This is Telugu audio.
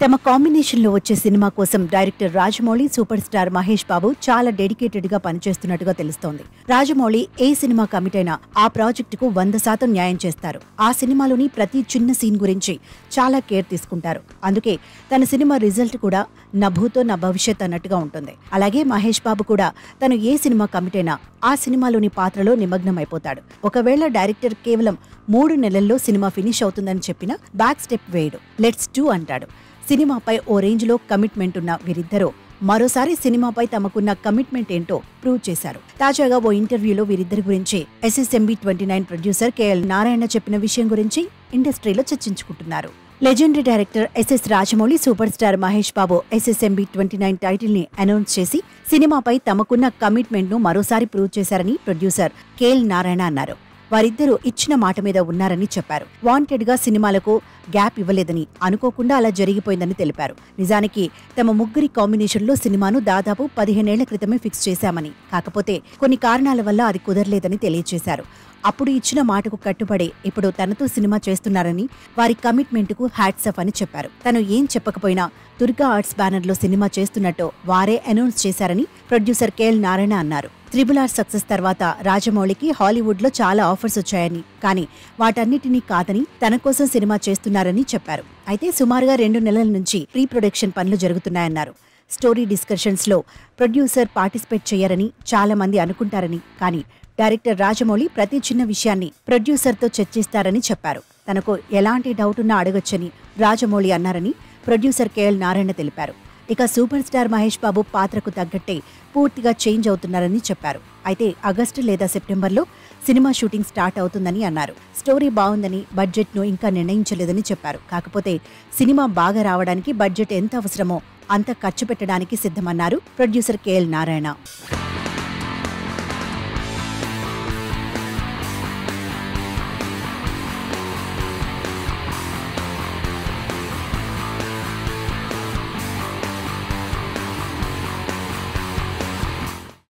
తమ కాంబినేషన్లో వచ్చే సినిమా కోసం director Rajamouli, super star Mahesh Babu చాలా డెడికేటెడ్ గా పనిచేస్తున్నట్టుగా తెలుస్తోంది. రాజమౌళి ఏ సినిమా కమిట్ అయినా ఆ ప్రాజెక్టుకు 100% న్యాయం చేస్తారు. ఆ సినిమాలోని ప్రతి చిన్న సీన్ గురించి చాలా కేర్ తీసుకుంటారు. అందుకే తన సినిమా రిజల్ట్ కూడా నా భూతో నా భవిష్యత్ అన్నట్టుగా ఉంటుంది. అలాగే మహేష్ బాబు కూడా తను ఏ సినిమా కమిట్ అయినా ఆ సినిమాలోని పాత్రలో నిమగ్నమైపోతాడు. ఒకవేళ డైరెక్టర్ కేవలం 3 నెలల్లో సినిమా ఫినిష్ అవుతుందని చెప్పినా బ్యాక్ స్టెప్ వేయడు. లెట్స్ డూ అంటాడు. సినిమాపై ఓ రేంజ్లో కమిట్మెంట్ ఉన్న వీరిద్దరూ మరోసారి సినిమాపై తమకున్న కమిట్మెంట్ ఏంటో ప్రూవ్ చేశారు. తాజాగా ఓ ఇంటర్వ్యూలో వీరిద్దరి గురించి SSMB 29 ప్రొడ్యూసర్ KL నారాయణ చెప్పిన విషయం గురించి ఇండస్ట్రీలో చర్చించుకుంటున్నారు. Legendary director SS Rajamouli, super star Mahesh Babu SSMB 29 title ని అనౌన్స్ చేసి సినిమాపై తమకున్న కమిట్మెంట్ ను మరోసారి ప్రూవ్ చేశారని ప్రొడ్యూసర్ KL నారాయణ అన్నారు. వారిద్దరూ ఇచ్చిన మాట మీద ఉన్నారని చెప్పారు. వాంటెడ్ గా సినిమాలకు గ్యాప్ ఇవ్వలేదని, అనుకోకుండా అలా జరిగిపోయిందని తెలిపారు. నిజానికి తమ ముగ్గురి కాంబినేషన్లో సినిమాను దాదాపు 15 ఏళ్ల క్రితమే ఫిక్స్ చేశామని, కాకపోతే కొన్ని కారణాల వల్ల అది కుదరలేదని తెలియజేశారు. అప్పుడు ఇచ్చిన మాటకు కట్టుబడి ఇప్పుడు తనతో సినిమా చేస్తున్నారని, వారి కమిట్మెంట్ కు హ్యాట్స్ ఆఫ్ అని చెప్పారు. తను ఏం చెప్పకపోయినా దుర్గా ఆర్ట్స్ బ్యానర్ లో సినిమా చేస్తున్నట్టు వారే అనౌన్స్ చేశారని ప్రొడ్యూసర్ KL నారాయణ అన్నారు. RRR సక్సెస్ తర్వాత రాజమౌళికి హాలీవుడ్ లో చాలా ఆఫర్స్ వచ్చాయని, కానీ వాటన్నిటినీ కాదని తన కోసం సినిమా చేస్తున్నారని చెప్పారు. అయితే సుమారుగా 2 నెలల నుంచి ప్రీ ప్రొడక్షన్ పనులు జరుగుతున్నాయన్నారు. స్టోరీ డిస్కషన్స్ లో ప్రొడ్యూసర్ పార్టిసిపేట్ చేయరని చాలా మంది అనుకుంటారని, కానీ డైరెక్టర్ రాజమౌళి ప్రతి చిన్న విషయాన్ని ప్రొడ్యూసర్తో చర్చిస్తారని చెప్పారు. తనకు ఎలాంటి డౌట్ ఉన్నా అడగొచ్చని రాజమౌళి అన్నారని ప్రొడ్యూసర్ KL నారాయణ తెలిపారు. ఇక సూపర్ స్టార్ మహేష్ బాబు పాత్రకు తగ్గట్టే పూర్తిగా చేంజ్ అవుతున్నారని చెప్పారు. అయితే ఆగస్టు లేదా సెప్టెంబర్లో సినిమా షూటింగ్ స్టార్ట్ అవుతుందని అన్నారు. స్టోరీ బాగుందని, బడ్జెట్ను ఇంకా నిర్ణయించలేదని చెప్పారు. కాకపోతే సినిమా బాగా రావడానికి బడ్జెట్ ఎంత అవసరమో అంత ఖర్చు పెట్టడానికి సిద్ధమన్నారు ప్రొడ్యూసర్ KL నారాయణ.